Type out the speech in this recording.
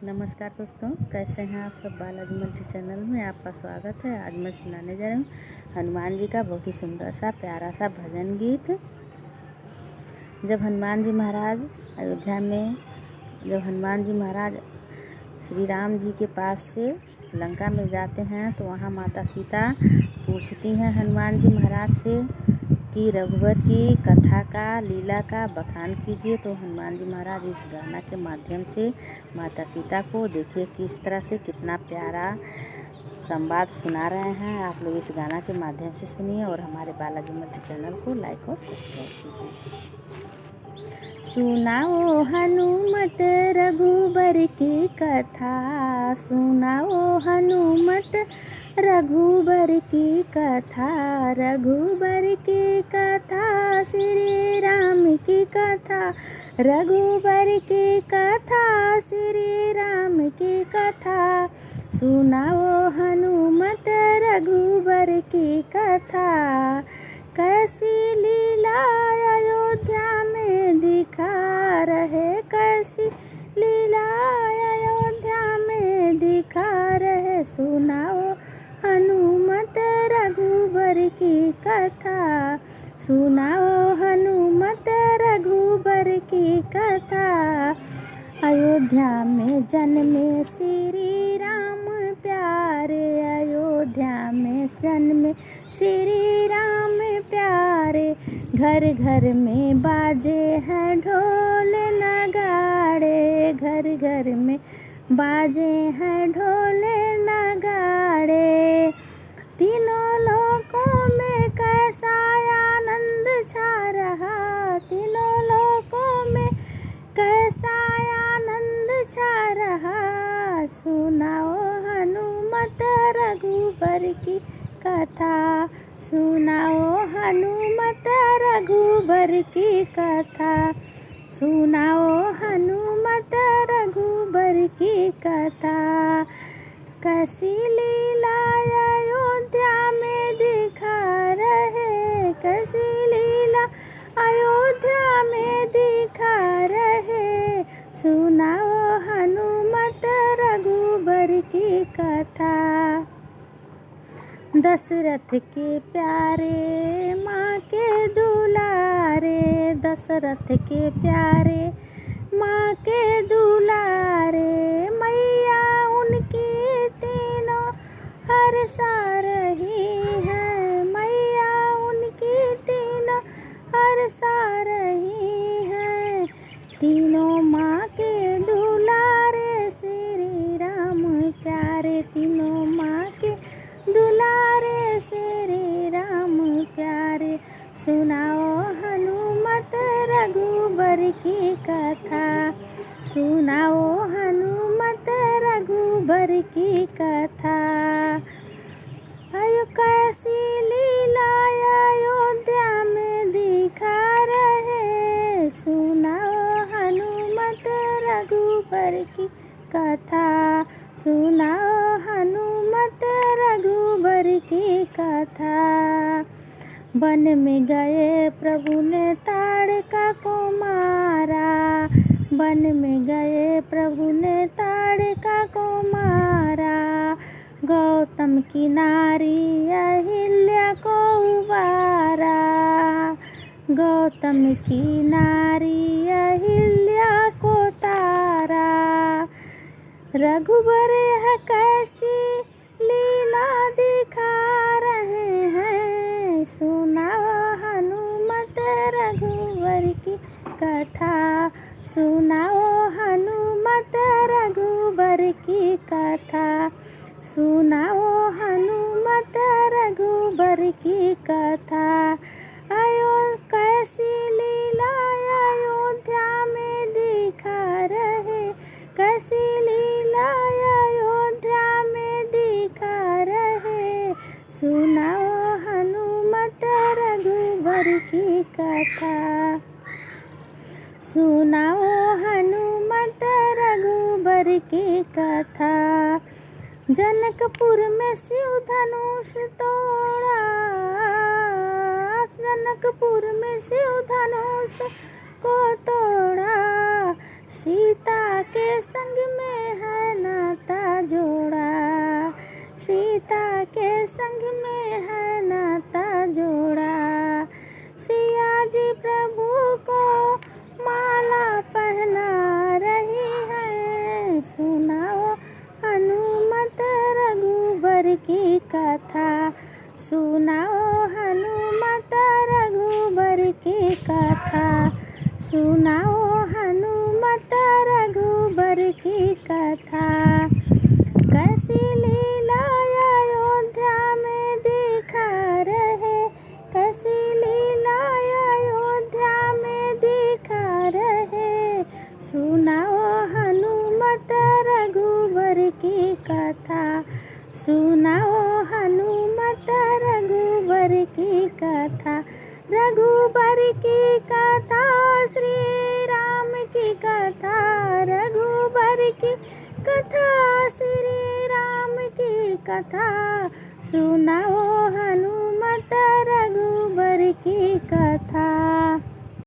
नमस्कार दोस्तों, कैसे हैं आप सब। बालाजी मल्टी चैनल में आपका स्वागत है। आज मैं सुनाने जा रही हूँ हनुमान जी का बहुत ही सुंदर सा प्यारा सा भजन गीत। जब हनुमान जी महाराज श्री राम जी के पास से लंका में जाते हैं तो वहाँ माता सीता पूछती हैं हनुमान जी महाराज से कि रघुवर की कथा का लीला का बखान कीजिए। तो हनुमान जी महाराज इस गाना के माध्यम से माता सीता को देखिए किस तरह से कितना प्यारा संवाद सुना रहे हैं। आप लोग इस गाना के माध्यम से सुनिए और हमारे बालाजी मल्टी चैनल को लाइक और सब्सक्राइब कीजिए। सुनाओ हनुमत रघुबर की कथा, सुनाओ हनुमत रघुबर की कथा, रघुबर की कथा श्री राम की कथा, रघुबर की कथा श्री राम की कथा। सुनाओ हनुमत रघुबर की कथा, कैसी लीला अयोध्या में दिखा रहे, कैसी लीला अयोध्या में दिखा रहे। सुनाओ हनुमत रघुबर की कथा, सुनाओ हनुमत रघुबर की कथा। अयोध्या में जन्मे श्री राम प्यारे, अयोध्या में जन्मे श्री राम प्यारे। घर घर में बाजे हैं ढोल नगाड़े, घर घर में बाजे हैं ढोल नगाड़े। तीनों लोकों में कैसा आनंद छा रहा, तीनों लोकों में कैसा आनंद छा रहा। सुनाओ हनुमत रघुबर की कथा, सुनाओ हनुमत रघुबर की कथा, सुनाओ हनुमत रघुबर की कथा। कैसी लीला अयोध्या में दिखा रहे, कैसी लीला अयोध्या में दिखा रहे। सुनाओ हनुमत रघुबर की कथा। दशरथ के प्यारे माँ के दुलारे, दशरथ के प्यारे माँ के दुलारे। मैया उनकी तीनों हर्षा रही हैं, मैया उनकी तीनों हर्षा रही हैं। तीनों माँ के दुलारे श्री राम प्यारे, तीनों माँ के दुलारे श्री राम प्यारे। सुनाओ हनुमत रघुबर की कथा, सुनाओ हनुमत रघुबर की कथा। अयो कैसी लीला अयोध्या में दिखा रहे। सुनाओ हनुमत रघुबर की कथा, सुनाओ हनुमत रघुबर की कथा। वन में गए प्रभु ने ताड़का को मारा, वन में गए प्रभु ने ताड़का को मारा। गौतम की नारी अहिल्या को उबारा, गौतम की नारी अहिल्या को तारा। रघुबर है कैसी लीला दिखा रहे हैं। सुनाओ हनुमत रघुबर की कथा, सुनाओ हनुमत रघुबर की कथा, सुनाओ हनुमत रघुबर की कथा। कैसी लीला अयोध्या में दिखा रहे, कैसी लीला अयोध्या में दिखा रहे। सुनाओ हनुमत रघुबर की कथा, सुनाओ हनुमत रघुबर की कथा। जनकपुर में शिव धनुष तोड़ा, जनकपुर में शिव धनुष को तोड़ा। सीता के संग में है सीता के संग में है नाता जोड़ा। सिया जी प्रभु को माला पहना रही है, सुनाओ हनुमत रघुबर की कथा, सुनाओ हनुमत रघुबर की कथा, सुनाओ हनुमत रघुबर की कथा। कैसी लीला अयोध्या में दिखा रहे, कैसी लीला अयोध्या में दिखा रहे, सुनाओ हनुमत रघुबर की कथा, सुनाओ हनुमत रघुबर की कथा। रघुबर की कथा श्री राम की कथा, रघुबर की कथा श्री राम की कथा, सुनाओ हनुमत रघुबर की कथा।